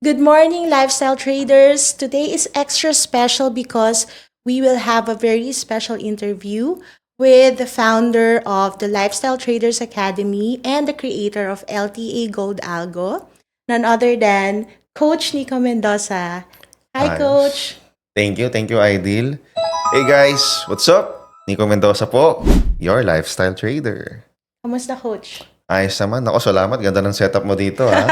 Good morning, lifestyle traders. Today is extra special because we will have a very special interview with the founder of the Lifestyle Traders Academy and the creator of LTA Gold Algo, none other than Coach Nico Mendoza. Hi, Ayos. Coach. Thank you, Ideal. Hey guys, what's up? Nico Mendoza po, your lifestyle trader. Kamusta, Coach? Ayos naman. Ako, salamat. Ganda ng setup mo dito, ha?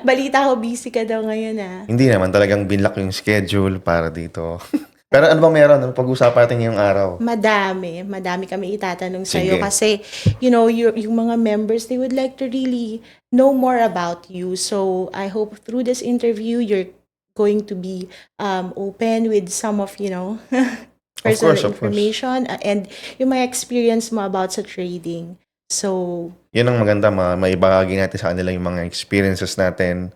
Balita ko, busy ka daw ngayon, ah. Hindi naman talagang binlock yung schedule para dito. Pero ano bang meron? Ano pag-usapan natin ngayong araw? Madami kami itatanong sa'yo Sige. kasi, yung mga members, they would like to really know more about you. So, I hope through this interview, you're going to be open with some of, Of personal course. information and yung mga experience mo about sa trading. So, Yun ang maganda, maibahagi natin sa kanila yung mga experiences natin,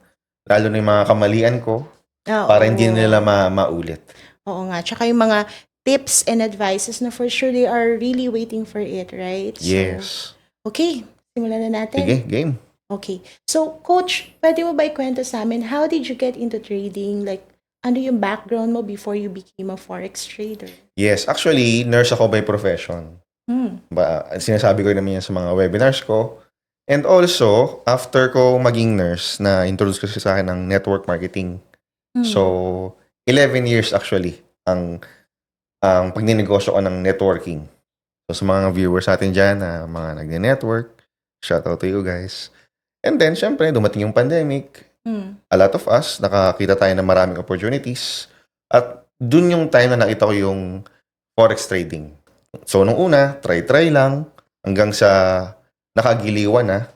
lalo na yung mga kamalian ko, para hindi nila maulit. Oo nga. Tsaka yung mga tips and advices na for sure they are really waiting for it, right? Yes. So, okay. Simulan na natin. Sige, game. Okay. So, Coach, pwede mo ba ikwento sa amin, how did you get into trading? Like, ano yung background mo before you became a forex trader? Yes, actually, nurse ako by profession. Sinasabi ko naman yan sa mga webinars ko. And also, after ko maging nurse, na-introduce ko sa akin ng network marketing. So, 11 years actually ang pagninegosyo ko ng networking. So, sa mga viewers natin dyan, na mga nagne-network, shout out to you guys. And then, syempre, dumating yung pandemic. A lot of us, nakakita tayo ng maraming opportunities. At dun yung time na nakita ko yung forex trading. So, nung una, try lang hanggang sa nakagiliwan na.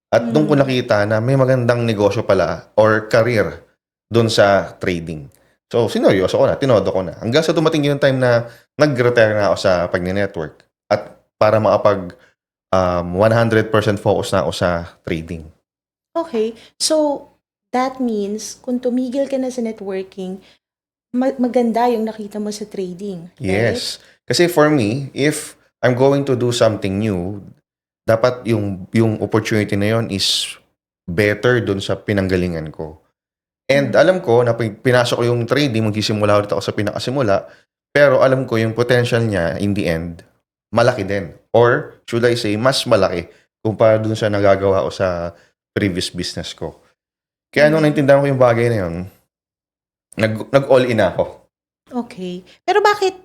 At doon ko nakita na may magandang negosyo pala or career doon sa trading. So, sineryoso ko na, tinodo ko na. Hanggang sa dumating yung time na nag-retire na ako sa pag-network. At para makapag 100% focus na ako sa trading. Okay. So, that means, kung tumigil ka na sa networking, maganda yung nakita mo sa trading, right? Yes. Kasi for me, if I'm going to do something new, dapat yung opportunity na yon is better dun sa pinanggalingan ko. And alam ko na pinasok ko yung trading, magsisimula ulit ako sa pinakasimula, pero alam ko yung potential niya in the end, malaki din. Or should I say, mas malaki kumpara dun sa nagagawa ko sa previous business ko. Kaya nung naintindihan ko yung bagay na yun, nag-all in ako. Okay. Pero bakit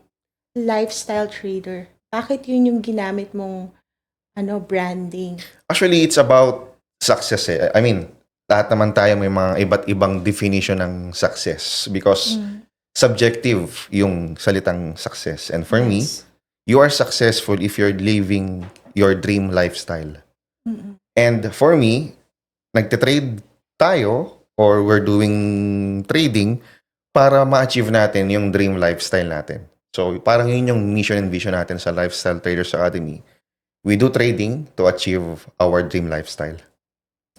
lifestyle trader? Bakit yun yung ginamit mong branding? Actually, it's about success eh. I mean, lahat naman tayo may mga iba't ibang definition ng success because subjective yung salitang success. And for me, Yes. you are successful if you're living your dream lifestyle. And for me, nagte-trade tayo or we're doing trading para ma-achieve natin yung dream lifestyle natin. So, parang yun yung mission and vision natin sa Lifestyle Traders Academy. We do trading to achieve our dream lifestyle.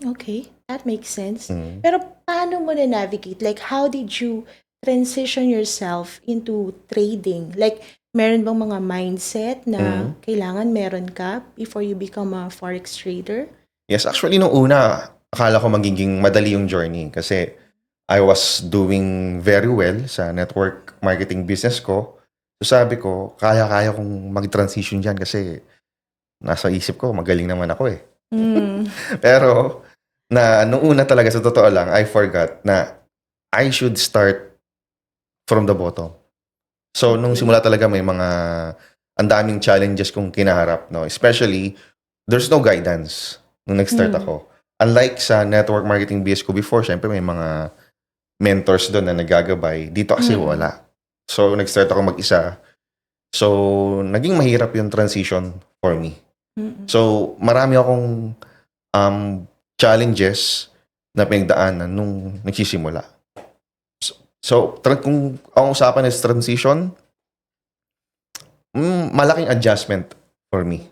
Okay, that makes sense. Pero paano mo na-navigate? Like, how did you transition yourself into trading? Like, meron bang mga mindset na kailangan meron ka before you become a forex trader? Yes, actually, nung una, akala ko magiging madali yung journey kasi I was doing very well sa network marketing business ko. So sabi ko, kaya-kaya kong mag-transition dyan kasi nasa isip ko, magaling naman ako eh. Pero, nung una talaga, sa totoo lang, I forgot na I should start from the bottom. So, nung simula talaga may ang daming challenges kong kinaharap, no? Especially, there's no guidance nung nag-start ako. Unlike sa network marketing BS ko before, syempre may mga mentors doon na nagagabay. Dito kasi wala. So, nag-start ako mag-isa. So, naging mahirap yung transition for me. So, marami akong challenges na pinagdaanan nung nagsisimula. So, kung ang usapan is transition, malaking adjustment for me.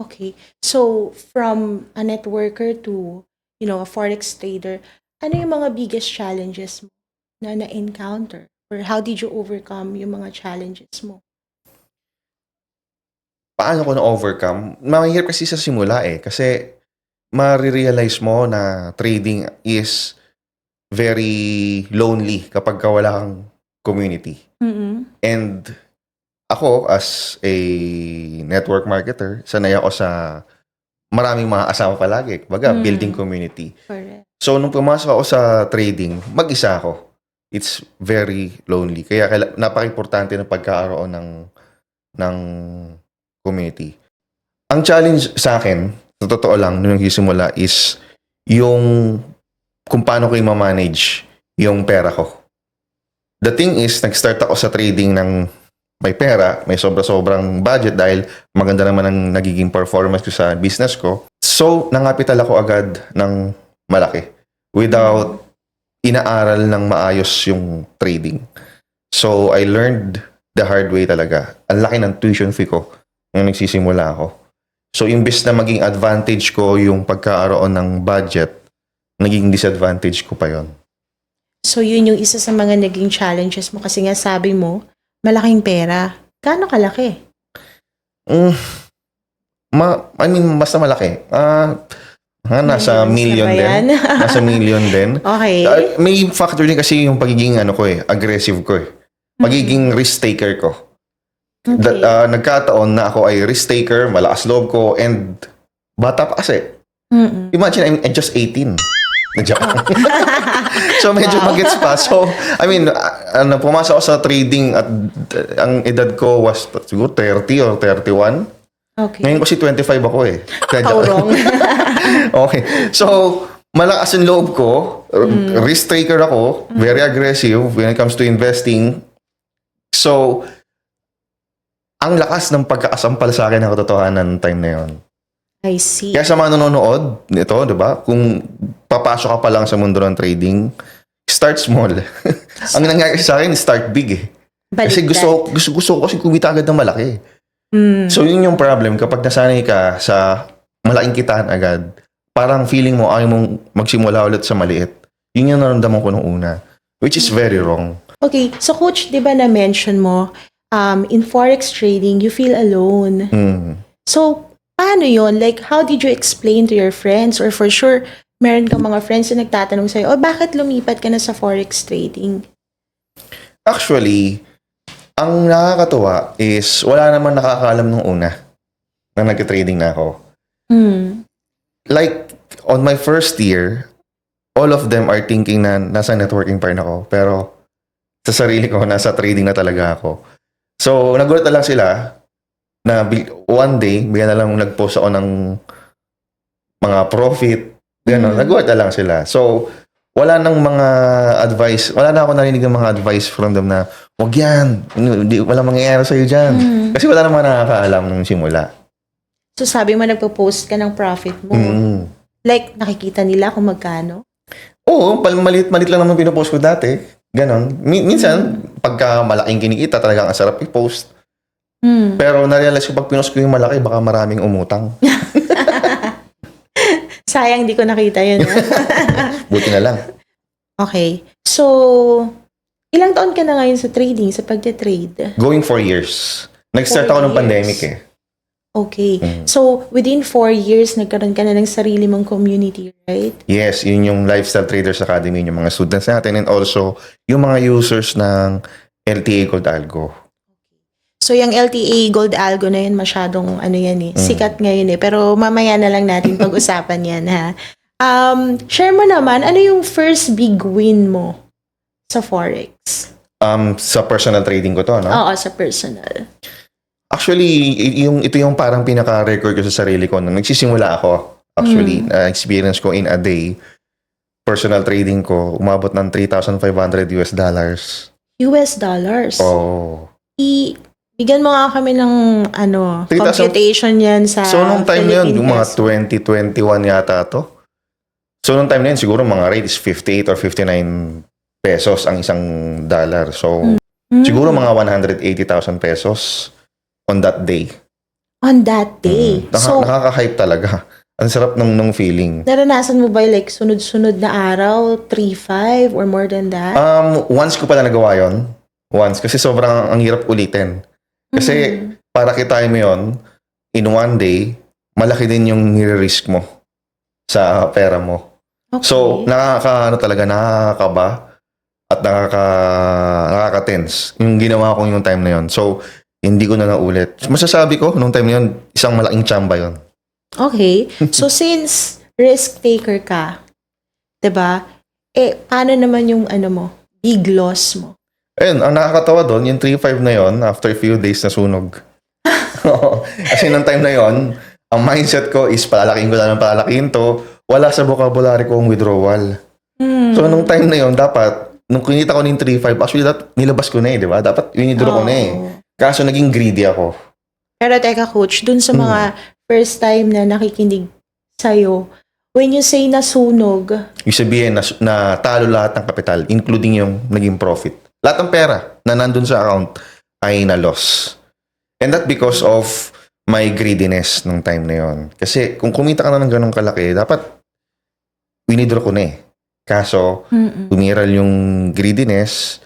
Okay. So, from a networker to, a forex trader, ano yung mga biggest challenges mo na na-encounter? Or how did you overcome yung mga challenges mo? Paano ko na-overcome? Mahirap kasi sa simula eh. Kasi, marirealize mo na trading is very lonely kapag ka wala kang community. Mm-mm. And ako, as a network marketer, sanay ako sa maraming mga kasama palagi. Baga, building community. Correct. So, nung pumasok ako sa trading, mag-isa ako. It's very lonely. Kaya napaka-importante ng pagkakaroon ng community. Ang challenge sa akin, sa totoo lang, nung nagsisimula is yung kung paano ko i-manage yung pera ko. The thing is, nag-start ako sa trading ng may pera, may sobra-sobrang budget dahil maganda naman ang nagiging performance ko sa business ko. So, nangapital ako agad ng malaki without inaaral ng maayos yung trading. So, I learned the hard way talaga. Ang laki ng tuition fee ko nung nagsisimula ako. So, imbes na maging advantage ko yung pagkakaroon ng budget, naging disadvantage ko pa yon. So, yun yung isa sa mga naging challenges mo kasi nga sabi mo, malaking pera. Gaano kalaki? Basta malaki. Nasa million din. Nasa million din. Okay. May factor din kasi yung pagiging aggressive ko eh. Pagiging risk taker ko. Okay. Nagkataon na ako ay risk taker, malakas loob ko, and bata pa kasi. Mm-mm. Imagine, I'm just 18. So, medyo magets pa. So, I mean, pumasok ako sa trading at ang edad ko was siguro 30 or 31. Okay. Ngayon kasi 25 ako eh. How wrong? Okay. So, malakas yung loob ko. Risk taker ako. Very aggressive when it comes to investing. So, ang lakas ng pagkakasampal sa akin ng katotohanan ng time na yon. I see. Kaya sa mga nanonood nito, di ba? Kung papasok ka pa lang sa mundo ng trading, start small. Ang nangyari sa akin, start big eh. Kasi gusto ko kasi kumita agad ng malaki. So, yun yung problem. Kapag nasanay ka sa malaking kitaan agad, parang feeling mo ayaw mong magsimula ulit sa maliit. Yun yung naramdaman ko nung una. Which is very wrong. Okay. So, Coach, di ba na-mention mo, in forex trading, you feel alone. So, paano yun? Like, how did you explain to your friends? Or for sure, meron kang mga friends na nagtatanong sa'yo, bakit lumipat ka na sa forex trading? Actually, ang nakakatuwa is wala naman nakakaalam nung una na nag-trading na ako. Like, on my first year, all of them are thinking na nasa networking pa rin ako. Pero sa sarili ko, nasa trading na talaga ako. So, nagulat na lang sila na one day, bigyan na lang nag-post ako ng mga profit. Gano'n, nagulat na lang sila. So, wala nang mga advice, wala na ako narinig ng mga advice from them na, wag yan, wala mangyayari sa'yo dyan. Kasi wala naman nakakaalam nung simula. So, sabi mo, nagpo-post ka ng profit mo. Like, nakikita nila kung magkano? Oo, malit lang naman pinopost ko dati. Ganon. Minsan, pagka malaking kinikita, talagang ang sarap i-post. Pero na-realize ko pag pinost ko yung malaki, baka maraming umutang. Sayang, di ko nakita yun. Buti na lang. Okay. So, ilang taon ka na ngayon sa trading, sa pagte-trade? Going 4 years. Nag-start 4 ako ng years. pandemic eh. Okay. So, within 4 years, nagkaroon ka na ng sarili mong community, right? Yes, yun yung Lifestyle Traders Academy, yung mga students natin, and also yung mga users ng LTA Gold Algo. So, yung LTA Gold Algo na yun, masyadong sikat ngayon eh. Pero mamaya na lang natin pag-usapan yan, ha? Share mo naman, ano yung first big win mo sa Forex? Sa personal trading ko to, no? Oo, sa personal. Actually, ito yung parang pinaka-record ko sa sarili ko. Nung nagsisimula ako, actually, experience ko in a day, personal trading ko, umabot ng $3,500 US dollars. US dollars? Oh. Bigyan mo nga kami ng computation yan sa So, nung time na yun, yung mga peso. 2021 yata to. So, nung time na yun, siguro mga rate is 58 or 59 pesos ang isang dollar. So, siguro mga 180,000 pesos on that day. On that day? So, Nakaka-hype talaga. Ang sarap nung feeling. naranasan mo ba like sunod-sunod na araw, 3-5 or more than that? Once ko pala nagawa yon. Once. Kasi sobrang ang hirap ulitin. Kasi para kitain mo yon in one day, malaki din yung nire-risk mo sa pera mo. So, nakakaba at nakaka-tense yung ginawa ko yung time na yon. So, hindi ko na naulit. Masasabi ko, nung time na yun, isang malaking tsamba yun. Okay. So, since risk taker ka, 'di ba? Paano naman yung big loss mo? Ayun, ang nakakatawa doon, yung 3-5 na yon, after a few days na sunog. Kasi nung time na yon, ang mindset ko is palalaking ko lang ng palalaking to, wala sa vocabulary ko ang withdrawal. So, nung time na yon, dapat, nung kinita ko ng 3-5, actually, nilabas ko na di ba? Dapat winidraw ko na Kaso, naging greedy ako. Pero teka, coach, dun sa mga first time na nakikinig sa'yo, when you say nasunog, Ibig sabihin na talo lahat ng kapital, including yung naging profit. Lahat ng pera na nandun sa account ay na-loss. And that because of my greediness nung time na yon. Kasi kung kumita ka na ng ganong kalaki, dapat winidraw ko na Kaso, tumiral yung greediness,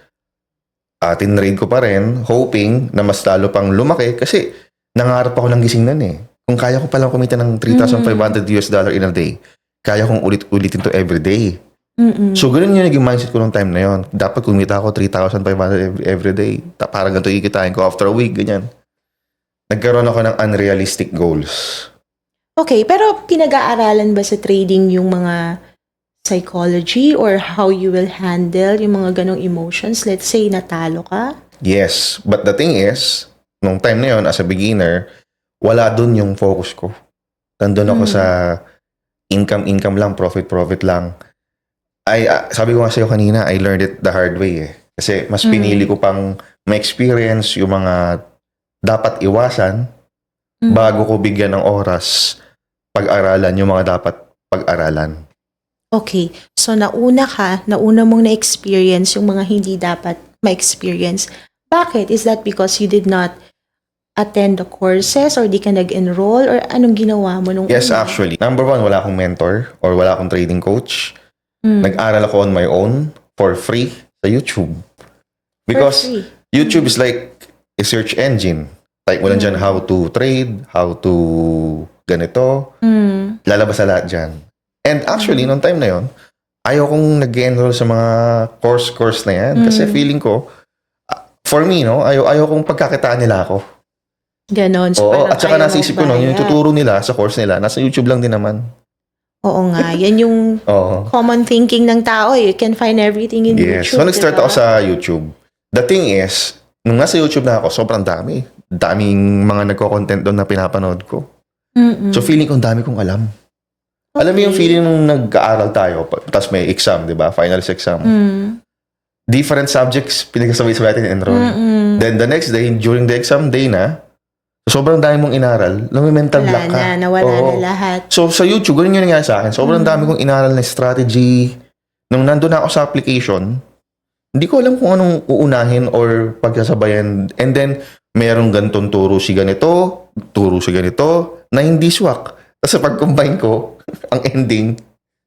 tinrade ko pa rin, hoping na mas lalo pang lumaki kasi nangarap ako ng gising nun Kung kaya ko palang kumita ng $3,500 in a day, kaya kong ulit-ulitin to every day. So, ganun yung naging mindset ko nung time na yon. Dapat kumita ako 3,500 every day. Parang ganito ikitain ko after a week, ganyan. Nagkaroon ako ng unrealistic goals. Okay, pero pinag-aaralan ba sa trading yung mga psychology or how you will handle yung mga ganong emotions? Let's say, natalo ka? Yes, but the thing is, nung time na yon as a beginner, wala dun yung focus ko. Nandun ako sa income lang, profit lang. Sabi ko nga sa'yo kanina, I learned it the hard way Kasi mas pinili ko pang ma-experience yung mga dapat iwasan bago ko bigyan ng oras pag-aralan yung mga dapat pag-aralan. Okay. So, nauna mong na-experience yung mga hindi dapat ma-experience. Bakit? Is that because you did not attend the courses or di ka nag-enroll or anong ginawa mo nung Yes, actually. Number one, wala akong mentor or wala akong trading coach. Nag-aral ako on my own for free sa YouTube. Because YouTube is like a search engine. Type mo lang dyan how to trade, how to ganito. Lalabas sa lahat dyan. And actually, nung time na yon, ayaw kong nag-enroll sa mga course na yan. Kasi feeling ko, for me, ayaw kong pagkakitaan nila ako. Ganon. So Oo, at saka nasa isip ko yung tuturo nila sa course nila, nasa YouTube lang din naman. Oo nga. Yan yung common thinking ng tao. You can find everything in YouTube. Yes. So, nag-start ako sa YouTube. The thing is, nung nasa YouTube na ako, sobrang dami. Daming mga nagko-content doon na pinapanood ko. So, feeling ko, dami kong alam. Okay. Alam mo yung feeling nung nag-aaral tayo, tapos may exam, di ba? Finals exam. Different subjects, pinagkasabay-sabay natin enroll. Then, the next day, during the exam day na, sobrang dami mong inaral, may mental block ka. Nawala na lahat. So, sa YouTube, ganun yung nangyari sa akin. Sobrang dami kong inaral na strategy. Nung nandun ako sa application, hindi ko alam kung anong uunahin or pagkasabayan. And then, mayroong ganitong turo si ganito, na hindi swak. Tapos pag-combine ko, ang ending,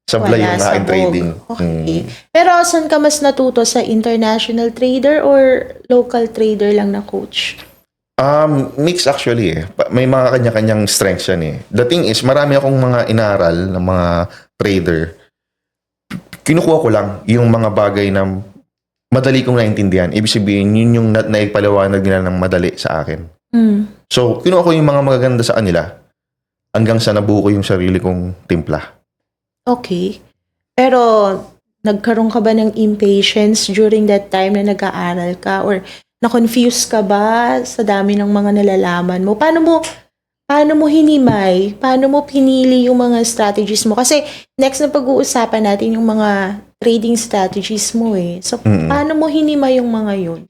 sablay yung aking trading. Okay. Pero saan ka mas natuto? Sa international trader or local trader lang na coach? Mix actually May mga kanya-kanyang strengths yan The thing is, marami akong mga inaral ng mga trader. Kinukuha ko lang yung mga bagay na madali kong naintindihan. Ibig sabihin, yun yung naipaliwanag nila ng madali sa akin. So, kinuha ko yung mga magaganda sa kanila hanggang sa nabuo ko yung sarili kong timpla. Okay. Pero, nagkaroon ka ba ng impatience during that time na nag-aaral ka? Or na-confuse ka ba sa dami ng mga nalalaman mo? Paano mo hinimay? Paano mo pinili yung mga strategies mo? Kasi next na pag-uusapan natin yung mga trading strategies mo So, paano mo hinimay yung mga yun?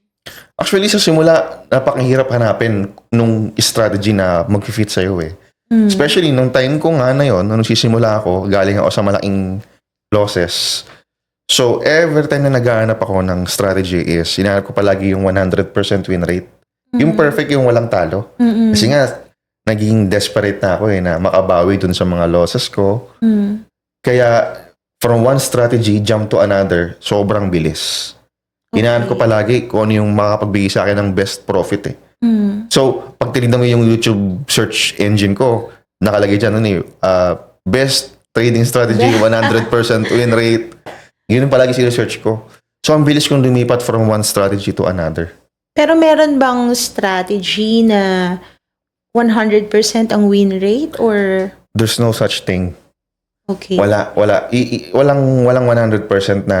Actually, sa simula, napakahirap hanapin nung strategy na mag-fit sa'yo Especially nung time ko nga na yun, nung sisimula ako, galing ako sa malaking losses. So, every time na naghahanap ako ng strategy is, hinahanap ko palagi yung 100% win rate. Yung perfect, yung walang talo. Kasi nga, naging desperate na ako na makabawi dun sa mga losses ko. Kaya, from one strategy, jump to another, sobrang bilis. Hinahanap ko palagi kung ano yung makapagbigay sa akin ng best profit So, pag tinignan mo yung YouTube search engine ko, nakalagay dyan best trading strategy, 100% win rate. Yun yung palagi sinesearch ko. So, ang bilis kong lumipat from one strategy to another. Pero meron bang strategy na 100% ang win rate or There's no such thing. okay? Wala. Walang 100% na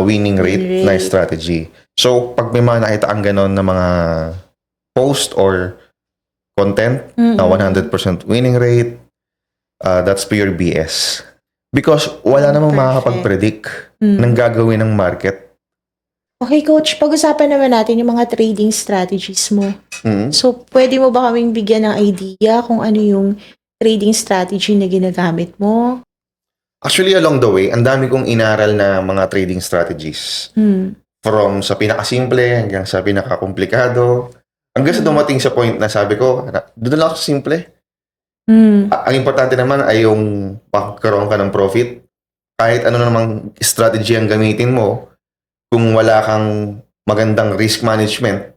winning rate Win na rate. strategy. So, pag may mga nakita ang ganon na mga post or content na 100% winning rate, that's pure BS. Because wala namang Perfect. makakapag-predict ng gagawin ng market. Okay, Coach, pag-usapan naman natin yung mga trading strategies mo. Mm. So, pwede mo ba kaming bigyan ng idea kung ano yung trading strategy na ginagamit mo? Actually, along the way, ang dami kong inaral na mga trading strategies. From sa pinakasimple hanggang sa pinakakomplikado. Hanggang sa dumating sa point na sabi ko, doon lang ako sa simple. Ang importante naman ay yung pagkaroon ka ng profit. Kahit ano namang strategy ang gamitin mo, kung wala kang magandang risk management,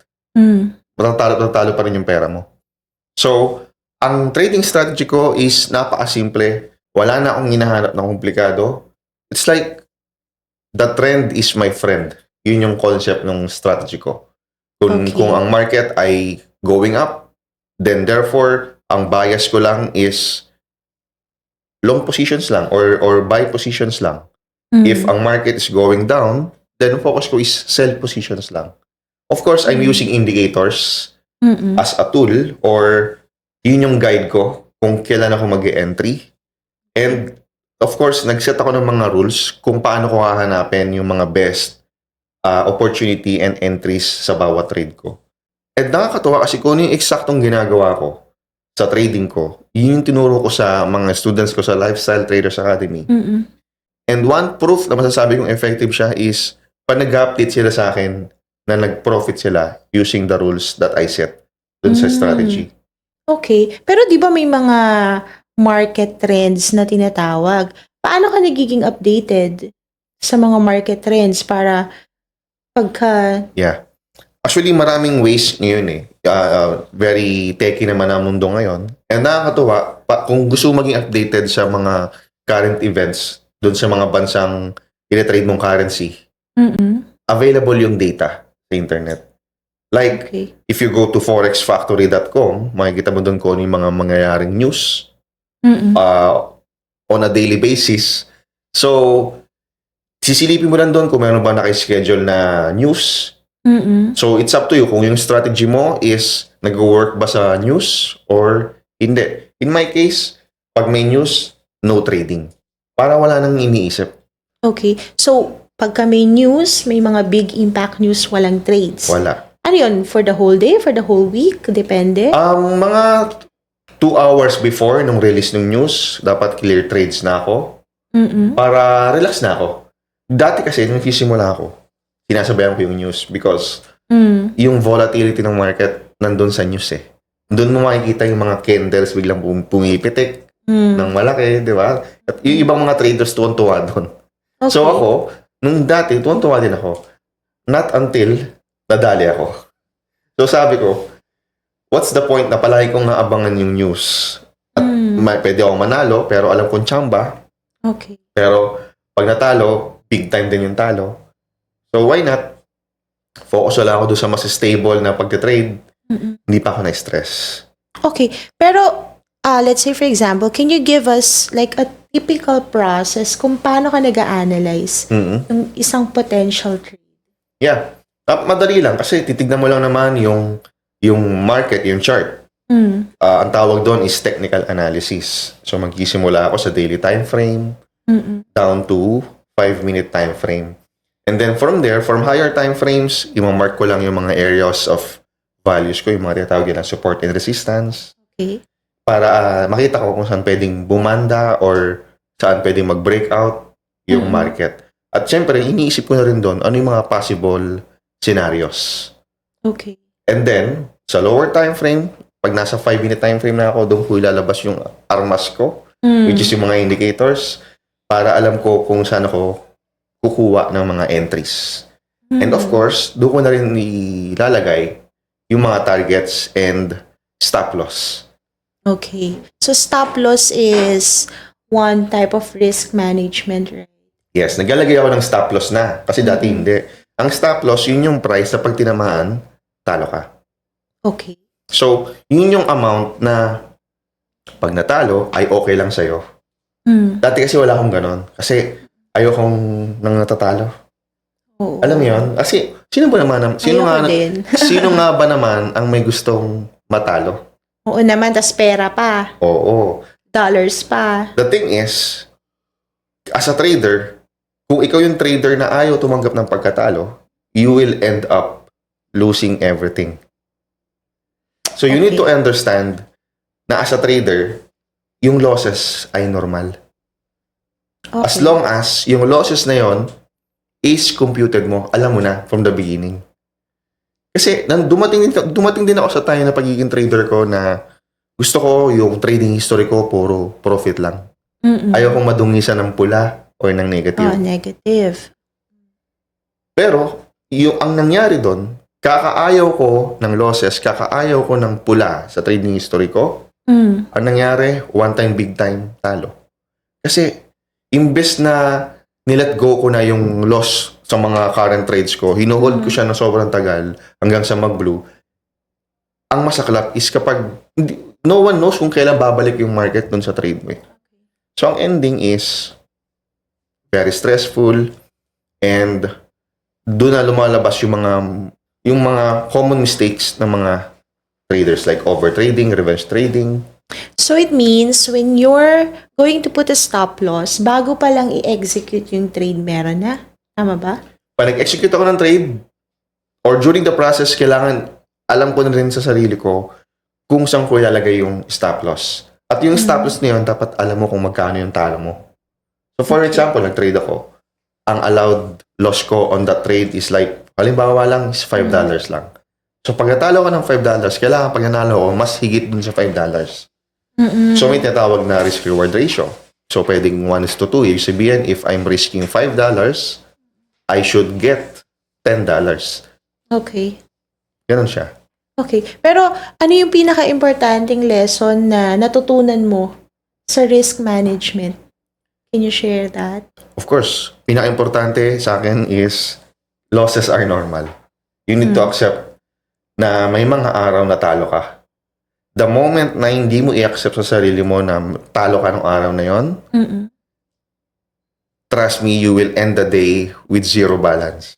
matatalo pa rin yung pera mo. So, ang trading strategy ko is napakasimple. Wala na akong hinahanap na komplikado. It's like, the trend is my friend. Yun yung concept ng strategy ko. Okay. Kung ang market ay going up, then therefore, ang bias ko lang is long positions lang or buy positions lang. If ang market is going down, then focus ko is sell positions lang. Of course, I'm using indicators as a tool or yun yung guide ko kung kailan ako mag-entry. And of course, nag-set ako ng mga rules kung paano ko hahanapin yung mga best opportunity and entries sa bawat trade ko. And nakakatuwa kasi kung ano yung eksaktong ginagawa ko sa trading ko, yun yung tinuro ko sa mga students ko sa Lifestyle Traders Academy. And one proof na masasabi kong effective siya is pag nag-update sila sa akin na nag-profit sila using the rules that I set dun sa strategy. Okay. Pero di ba may mga market trends na tinatawag? Paano ka nagiging updated sa mga market trends para pagka... Yeah. Actually, maraming ways ngayon eh. Very techy naman ang mundo ngayon. And nakakatuwa, kung gusto maging updated sa mga current events dun sa mga bansang ine-trade mong currency, available yung data sa internet. Like, Okay. if you go to forexfactory.com, makikita mo doon kung ano yung mga mangyayaring news on a daily basis. So, sisilipin mo lang doon kung meron ba nakaschedule na news. So, it's up to you kung yung strategy mo is nag-work ba sa news or hindi. In my case, pag may news, no trading. Para wala nang iniisip. Okay. So, pagka may news, may mga big impact news, walang trades. Wala. Ano yun? For the whole day? For the whole week? Depende? Mga 2 hours before nung release ng news, dapat clear trades na ako para relax na ako. Dati kasi, nung simula ako, sinasabayan ko yung news because yung volatility ng market nandun sa news eh. Doon mo makikita yung mga candles biglang pumipitik ng malaki, di ba? At yung ibang mga traders tuwan-tuwa doon. Okay. So ako, nung dati, tuwan-tuwa din ako. Not until nadali ako. So sabi ko, what's the point na palagi kong naabangan yung news? At pwede akong manalo, pero alam kong tsamba. Okay. Pero pag natalo, big time din yung talo. So why not? Focus lang ako doon sa mas stable na pagtitrade. Hindi pa ako na-stress. Okay. Pero, let's say for example, can you give us like a typical process kung paano ka nag-a-analyze yung isang potential trade? Yeah. Madali lang kasi titignan mo lang naman yung market, yung chart. Ang tawag doon is technical analysis. So magsisimula ako sa daily time frame down to 5-minute time frame. And then from there, from higher time frames, i-mark ko lang yung mga areas of values ko, yung mga tinatawag na support and resistance. Okay. Para makita ko kung saan pwedeng bumanda or saan pwedeng mag-breakout yung market. At syempre, iniisip ko na rin doon ano yung mga possible scenarios. Okay. And then, sa lower time frame, pag nasa 5-minute time frame na ako, doon ko ilalabas yung armas ko, which is yung mga indicators, para alam ko kung saan ako kukuha ng mga entries. And of course, doon ko na rin ilalagay yung mga targets and stop loss. Okay. So stop loss is one type of risk management, right? Yes, naglalagay ako ng stop loss na. Kasi dati hindi. Ang stop loss, yun yung price na pag tinamaan, talo ka. Okay. So, yun yung amount na pag natalo, ay okay lang sa'yo. Dati kasi wala akong ganon. Kasi ayokong nang natatalo. Oo. Alam mo yun? Kasi, sino Ayoko din. sino nga ba naman ang may gustong matalo? Oo naman, tas pera pa. Oo. Dollars pa. The thing is, as a trader, kung ikaw yung trader na ayaw tumanggap ng pagkatalo, you will end up losing everything. So you need to understand na as a trader, yung losses ay normal. Okay. As long as yung losses na yon is computed mo, alam mo na from the beginning. Kasi dumating din ako sa time na pagiging trader ko na gusto ko yung trading history ko puro profit lang. Ayaw kong madungisan ng pula or ng negative. Negative. Pero, ang nangyari doon, kakaayaw ko ng losses, kakaayaw ko ng pula sa trading history ko. Ang nangyari, one time, big time, talo. Kasi, imbes na nilet go ko na yung loss sa mga current trades ko, hinuhold ko siya na sobrang tagal hanggang sa mag-blue. Ang masaklap is kapag no one knows kung kailan babalik yung market dun sa trade mo. So, ang ending is very stressful and doon na lumalabas yung mga common mistakes ng mga traders like overtrading, revenge trading. So it means when you're going to put a stop loss, bago pa lang i-execute yung trade, meron na? Tama ba? Pag nag-execute ako ng trade or during the process, kailangan alam ko na rin sa sarili ko kung saan ko ilalagay yung stop loss. At yung stop loss na yun, dapat alam mo kung magkano yung talo mo. So for example, nag-trade ako. Ang allowed loss ko on that trade is like, halimbawa lang, is $5 lang. So pag natalo ka ng $5, kailangan pag nanalo ko, mas higit dun sa $5. So may tinatawag na risk-reward ratio. So pwedeng 1:2. Ibig sabihin, if I'm risking $5, I should get $10. Okay. Ganun siya. Okay. Pero ano yung pinaka-importanting lesson na natutunan mo sa risk management? Can you share that? Of course, pinaka-importante sa akin is losses are normal. You need to accept na may mga araw na talo ka. The moment na hindi mo i-accept sa sarili mo na talo ka ng araw na yon, trust me, you will end the day with zero balance.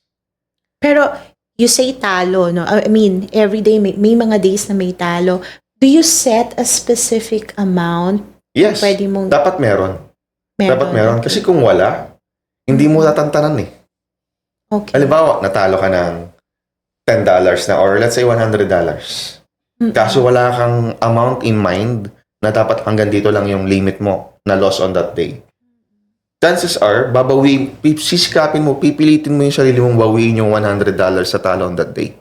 Pero you say talo, no? I mean, every day may mga days na may talo. Do you set a specific amount? Yes, Pwede mong dapat meron. Dapat meron. Kasi kung wala, hindi mo tatantanan eh. Okay. Halimbawa, natalo ka ng $10 na or let's say $100. Kaso wala kang amount in mind na dapat hanggang dito lang yung limit mo na loss on that day. Chances are, sisikapin mo, pipilitin mo yung sarili mong bawiin yung $100 sa talo on that day.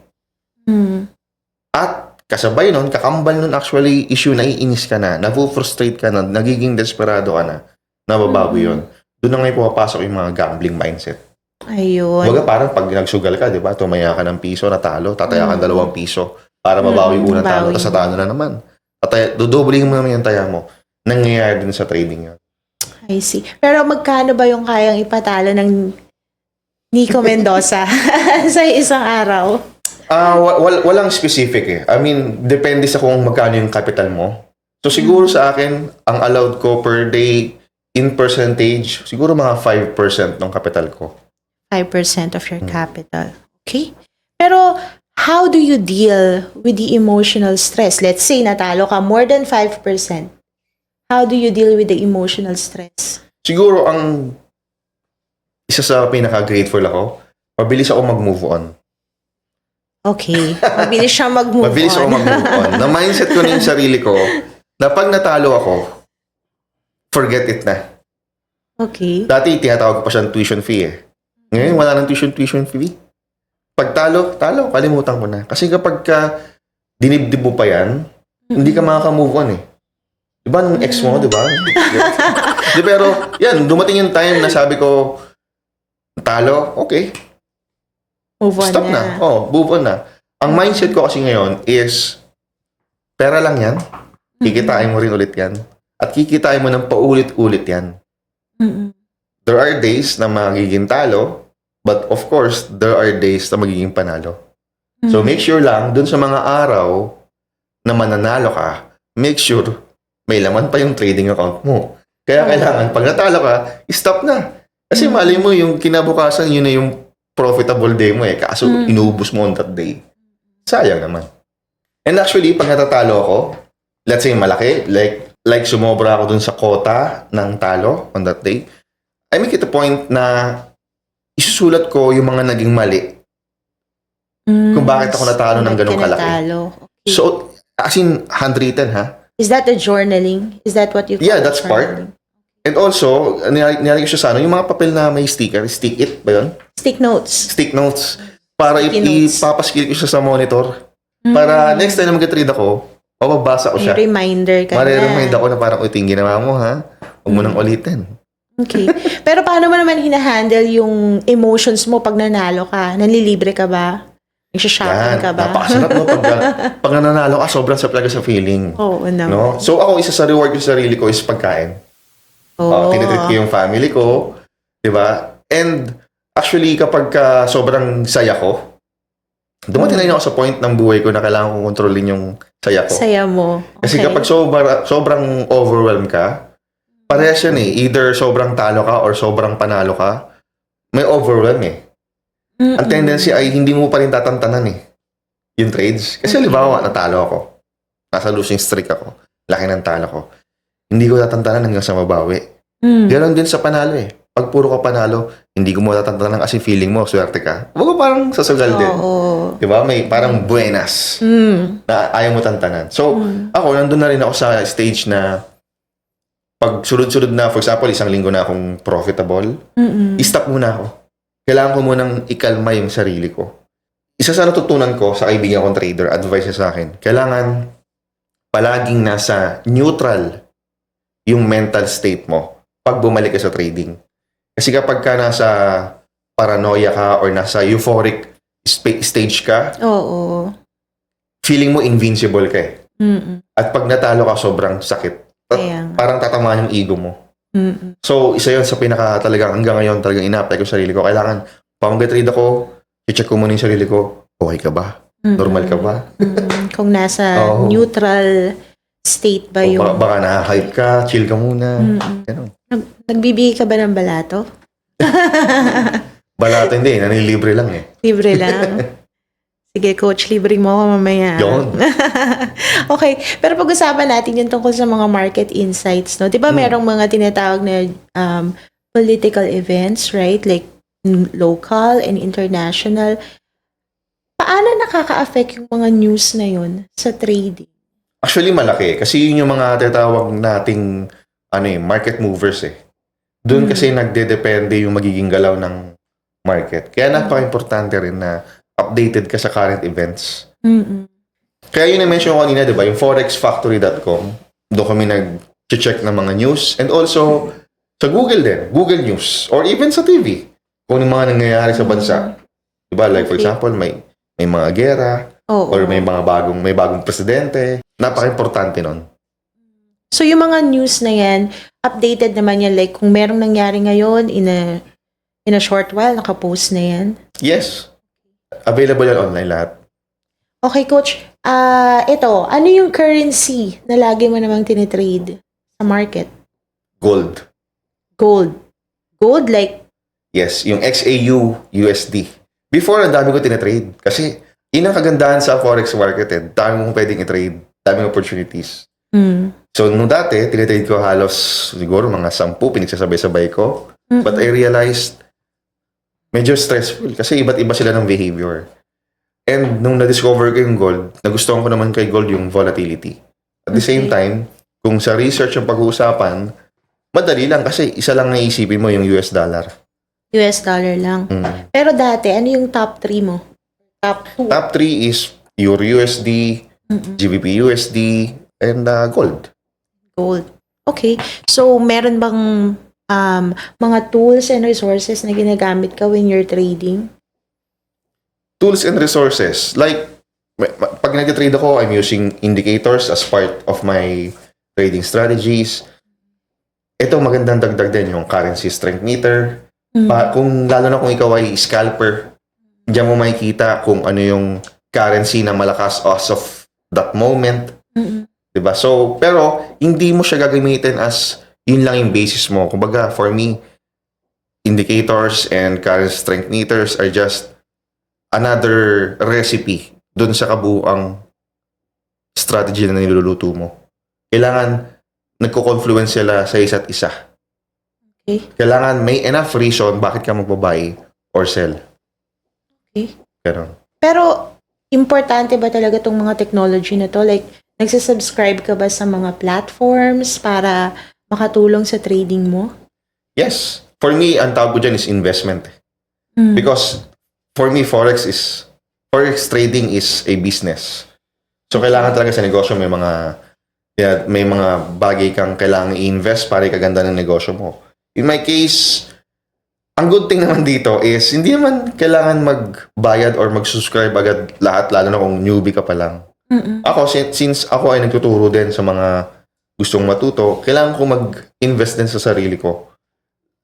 At kasabay nun, kakambal nun actually issue na iinis ka na, frustrate ka na, nagiging desperado ka na, nababawi yun. Doon na ngayon pumapasok yung mga gambling mindset. Ayun. Baga parang pag nagsugal ka, di ba? Tumaya ka ng piso, natalo, tataya ka ng 2 piso para mabawi yung unang talo, tapos natalo na naman. Dudobling mo naman yung taya mo. Nangyayari din sa trading yan. I see. Pero magkano ba yung kayang ipatalo ng Nico Mendoza sa isang araw? Walang specific eh. I mean, depende sa kung magkano yung capital mo. So siguro sa akin, ang allowed ko per day in percentage, siguro mga 5% ng capital ko. 5% of your capital. Okay. Pero how do you deal with the emotional stress? Let's say natalo ka more than 5%. How do you deal with the emotional stress? Siguro ang isa sa pinaka-grateful ako, mabilis ako mag-move on. Okay. Mabilis siya mag-move Mabilis ako on. mag-move on. Na-mindset ko na yung sarili ko na pag natalo ako, forget it na. Okay. Dati, tinatawag ko pa siyang tuition fee eh. Ngayon, wala nang tuition fee. Pag talo, kalimutan ko na. Kasi kapag dinibdib mo pa yan, hindi ka makaka-move on eh. Diba nung ex mo, diba? Pero, yan, dumating yung time na sabi ko, talo, okay. Move on Stop na. Move on na. Ang mindset ko kasi ngayon is, pera lang yan. Kikitain mo rin ulit yan. At kikitain mo ng paulit-ulit yan. Mm-mm. There are days na magiging talo, but of course, there are days na magiging panalo. So make sure lang, dun sa mga araw na mananalo ka, make sure may laman pa yung trading account mo. Kaya kailangan, pag natalo ka, stop na. Kasi mali mo, yung kinabukasan, yun na yung profitable day mo eh. Kaso inubos mo on that day. Sayang naman. And actually, pag natatalo ako, let's say malaki, like sumobra ako dun sa quota ng talo on that day, I make it a point na isusulat ko yung mga naging mali. Kung bakit ako natalo ng ganong kalaki. Okay. So, as in, handwritten ha? Is that the journaling? Is that what you call Yeah, that's journaling? part. And also, nilagay ko siya sa ano, yung mga papel na may sticker, stick it ba yun? Stick notes. Stick notes. Para Sticky notes. ipapaskil ko siya sa monitor. Para next time na mag-trade ako, mababasa ko siya. May reminder ka na. Mare-remind ako na parang, uting ginawa mo ha? Huwag mo nang ulitin. Okay. Pero paano mo naman hinahandle yung emotions mo pag nanalo ka? Nanlilibre ka ba? Nagsha-shopping ka ba? Napakasarap no? Pag nananalo ka, sobrang sarap talaga sa feeling. Oo naman. No? So ako, isa sa reward ko sa sarili ko is pagkain. Tinitreat ko yung family ko. Diba? And actually, kapag sobrang saya ko, dumating na rin ako sa point ng buhay ko na kailangan kong kontrolin yung saya ko. Saya mo. Kasi Okay. kapag sobrang overwhelmed ka, parehas yan eh. Either sobrang talo ka or sobrang panalo ka, may overwhelm eh. Ang tendency ay hindi mo pa rin tatantanan eh. Yung trades. Kasi halimbawa, natalo ako. Nasa losing streak ako. Laki ng talo ko. Hindi ko tatantanan hanggang sa mabawi. Ganon din sa panalo eh. Pag puro ka panalo, hindi ko mo tatantanan kasi feeling mo, swerte ka. Huwag ko parang sasugal din. Oo. Diba? May parang buenas na ayaw mo tantanan. So, ako, nandun na rin ako sa stage na pag sunod-sunod na, for example, isang linggo na akong profitable, i-stop muna ako. Kailangan ko munang ikalma yung sarili ko. Isa sa natutunan ko sa kaibigan kong trader, advice niya sa akin, kailangan palaging nasa neutral yung mental state mo pag bumalik ka sa trading. Kasi kapag ka nasa paranoia ka or nasa euphoric stage ka, Oo. feeling mo invincible ka eh. At pag natalo ka, sobrang sakit. Kaya nga. Parang tatamaan yung ego mo. So, isa yun sa pinaka talagang hanggang ngayon talagang ina-apply ko sa sarili ko. Kailangan, pag mag-trade ako, i-check ko muna yung sarili ko. Okay ka ba? Normal ka ba? Kung nasa Oo. neutral state ba O yung... baka na-hype ka, chill ka muna. Ganun. Nagbibigay ka ba ng balato? Balato hindi, nanilibre lang eh. Libre lang. Sige, coach, libre mo ako mamaya. Yun. Okay, pero pag-usapan natin yung tungkol sa mga market insights, no? 'Di ba merong mga tinatawag na political events, right? Like local and international. Paano nakaka-affect yung mga news na yun sa trading? Actually, malaki. Kasi yun yung mga tinatawag nating market movers eh. Doon kasi nagdedepende yung magiging galaw ng market. Kaya napaka-importante rin na updated ka sa current events. Kaya yun na-mention ko kanina, di ba? Yung forexfactory.com, doon kami nag-check ng mga news. And also, sa Google din. Google News. Or even sa TV. Kung yung mga nangyayari sa bansa. Di ba? Like for example, may mga gera. Oo. Or may bagong presidente. Napaka-importante nun. So yung mga news na yan, updated naman yan. Like kung merong nangyari ngayon in a short while, nakapost na yan. Yes. Available yan online lahat. Okay, coach. Ito, ano yung currency na lagi mo namang tinitrade sa market? Gold. Gold. Gold like, Yes, yung XAU USD. Before, ang dami ko tinatrade. Kasi, yun ang kagandahan sa forex market eh. Dami mong pwedeng i-trade. Daming opportunities. So, nung dati, tinitrade ko halos siguro mga 10 pinagsasabay-sabay ko. But I realized, medyo stressful kasi iba't iba sila ng behavior. And nung na-discover ko yung gold, nagustuhan ko naman kay gold yung volatility. At the same time, kung sa research yung pag-uusapan, madali lang kasi isa lang naisipin mo yung US dollar. US dollar lang. Pero dati, ano yung top 3 mo? Top 2? Top 3 is Euro USD, GBP USD, and gold. Gold. Okay. So, meron bang mga tools and resources na ginagamit ka when you're trading? Tools and resources. Like, pag nag-trade ako, I'm using indicators as part of my trading strategies. Ito magandang dagdag din yung currency strength meter. Kung lalo na kung ikaw ay scalper, diyan mo makikita kung ano yung currency na malakas as of that moment. Diba? So, pero hindi mo siya gagamitin as yun lang yung basis mo. Kumbaga, for me, indicators and currency strength meters are just another recipe dun sa kabuuang strategy na niluluto mo. Kailangan nagko-confluence sila sa isa't isa. Okay. Kailangan may enough reason bakit ka magbabuy or sell. Okay. Ganon. Pero, importante ba talaga tong mga technology na to? Like, nagsasubscribe ka ba sa mga platforms para makatulong sa trading mo? Yes. For me, ang tawag ko dyan is investment. Because for me, forex trading is a business. So, kailangan talaga sa negosyo may mga bagay kang kailangan i-invest para ikaganda ng negosyo mo. In my case, ang good thing naman dito is hindi naman kailangan magbayad or mag-subscribe agad lahat, lalo na kung newbie ka pa lang. Ako, since ako ay nagtuturo din sa mga gustong matuto, kailangan ko mag-invest din sa sarili ko.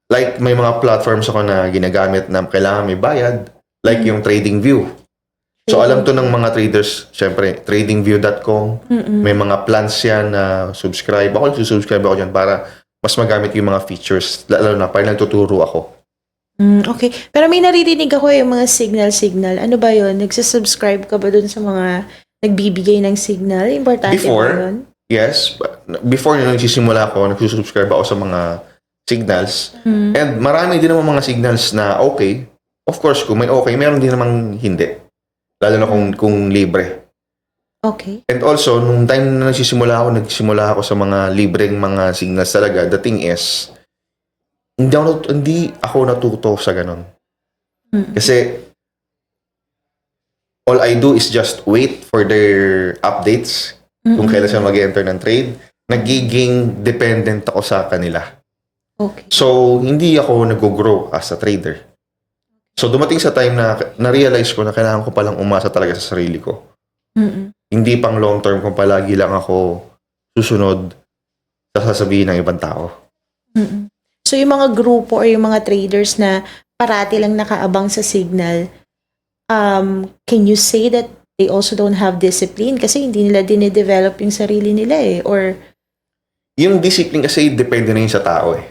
Like, may mga platforms ako na ginagamit na kailangan may bayad. Like yung TradingView. So, alam to ng mga traders, syempre, tradingview.com. May mga plans yan na subscribe. Ako, susubscribe ako dyan para mas magamit yung mga features. Lalo na, parang nagtuturo ako. Okay. Pero may naririnig ako yung mga signal. Ano ba yun? Nagsasubscribe ka ba dun sa mga nagbibigay ng signal? Importante Before, ba yun? yes. Before nung nagsisimula ako, nagsusubscribe ako sa mga signals. And marami din naman mga signals na okay. Of course, kung may okay, meron din namang hindi. Lalo na kung libre. Okay. And also, nung time na nagsisimula ako sa mga libreng mga signals talaga. The thing is, hindi ako natuto sa ganun. Kasi, all I do is just wait for their updates kung kailan siya mag-enter ng trade. Nagiging dependent ako sa kanila. Okay. So, hindi ako nag-grow as a trader. So, dumating sa time na na-realize ko na kailangan ko palang umasa talaga sa sarili ko. Hindi pang long term kung palagi lang ako susunod sa sasabihin ng ibang tao. So, yung mga grupo or yung mga traders na parati lang nakaabang sa signal, can you say that they also don't have discipline? Kasi hindi nila dine-develop yung sarili nila eh. Or, Yung discipline kasi depende na yun sa tao eh.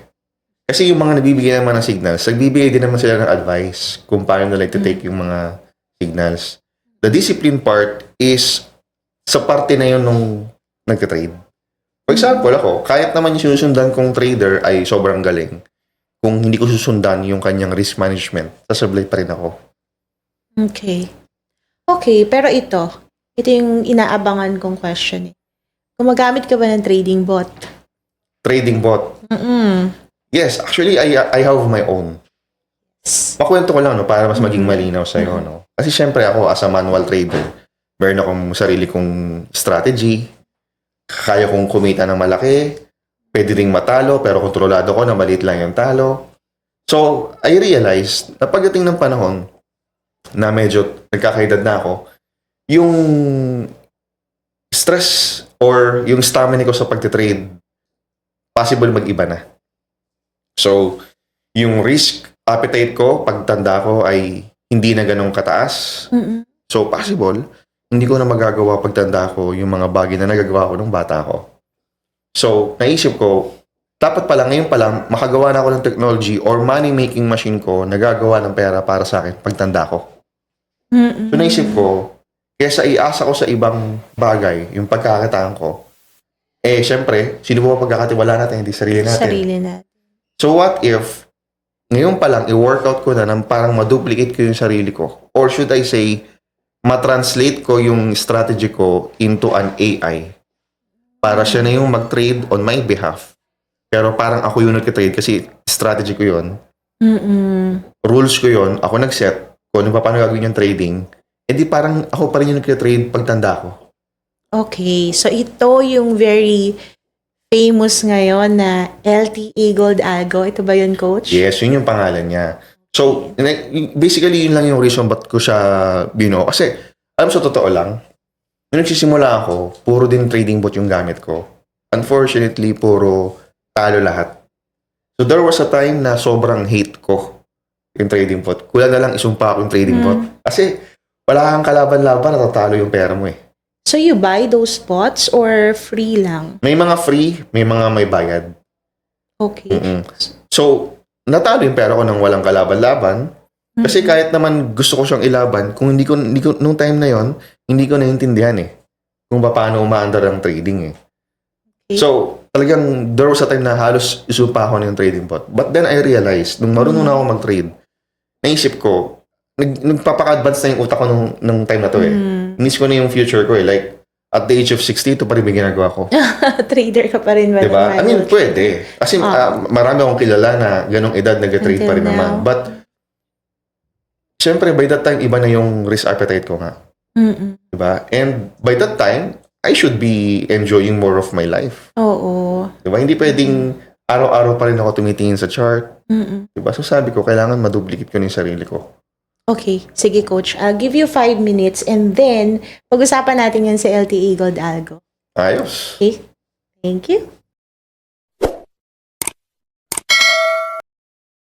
Kasi yung mga nabibigay naman ng signals, nagbibigay din naman sila ng advice kung paano nila i-take yung mga signals. The discipline part is sa parte na yun nung nagtitrade. For example, ako, kahit naman yung sinusundan kong trader ay sobrang galing, kung hindi ko susundan yung kanyang risk management, sasablay pa rin ako. okay. Okay, pero ito yung inaabangan kong question eh. Gumagamit ka ba ng trading bot? Trading bot. Yes, actually, I have my own. Makwento ko lang, no, para mas maging malinaw sa'yo, no? Kasi syempre ako, as a manual trader, meron akong sarili kong strategy, kaya kong kumita ng malaki, pwede ring matalo, pero kontrolado ko na maliit lang yung talo. So, I realized na pagdating ng panahon na medyo nagkakaedad na ako, yung stress or yung stamina ko sa pagtitrade, possible mag-iba na. So, yung risk appetite ko, pagtanda ko ay hindi na ganun kataas. So, possible, hindi ko na magagawa pagtanda ko yung mga bagay na nagagawa ko nung bata ko. So, naisip ko, dapat pala, ngayon pala, makagawa na ako ng technology or money-making machine ko, nagagawa ng pera para sa akin pagtanda ko. So, naisip ko, kesa iasa ko sa ibang bagay, yung pagkakakitaan ko, syempre, sino ba pagkakatiwala natin, hindi sarili natin. Sarili natin. So what if, ngayon pa lang, i-workout ko na ng parang maduplicate ko yung sarili ko? Or should I say, matranslate ko yung strategy ko into an AI para siya na yung mag-trade on my behalf. Pero parang ako yung nag-trade kasi strategy ko yun. Rules ko yun, ako nag-set kung paano gagawin yung trading. Di parang ako pa rin yung nag-trade pagtanda ko. Okay, so ito yung very famous ngayon na LTA Gold Algo. Ito ba yun, Coach? Yes, yun yung pangalan niya. So, basically, yun lang yung reason ba't ko siya binuo. Kasi, alam sa totoo lang, Nung nagsisimula ako, puro din trading bot yung gamit ko. Unfortunately, puro talo lahat. So there was a time na sobrang hate ko yung trading bot. Kulang na lang isumpa ako yung trading bot. Kasi wala kang kalaban-laban, natatalo yung pera mo eh. So you buy those bots or free lang? May mga free, may mga may bayad. Okay. So, natalo yung pera ko nang walang kalaban-laban. Kasi kahit naman gusto ko siyang ilaban, kung hindi ko nung time na yon, hindi ko naiintindihan eh. Kung paano umaandar ang trading eh. Okay. So, talagang there was a time na halos isupa ako ng trading bot. But then I realized, nung marunong na ako mag-trade, naisip ko, nagpapaka-advance na yung utak ko nung time na to eh. Inisip ko na yung future ko eh. Like, at the age of 60, ito pa rin may ginagawa ko. Trader ka pa rin ba? Diba? I mean, pwede. Kasi marami akong kilala na ganong edad nag-trade pa rin Until naman. now. But, syempre, by that time, iba na yung risk appetite ko nga. Diba? And by that time, I should be enjoying more of my life. Oo. Diba? Hindi pwedeng araw-araw pa rin ako tumitingin sa chart. Diba? So sabi ko, kailangan maduplicate ko na yung sarili ko. Okay. Sige, Coach. I'll give you 5 minutes and then pag-usapan natin yan sa LTE Gold Algo. Ayos. Okay? Thank you.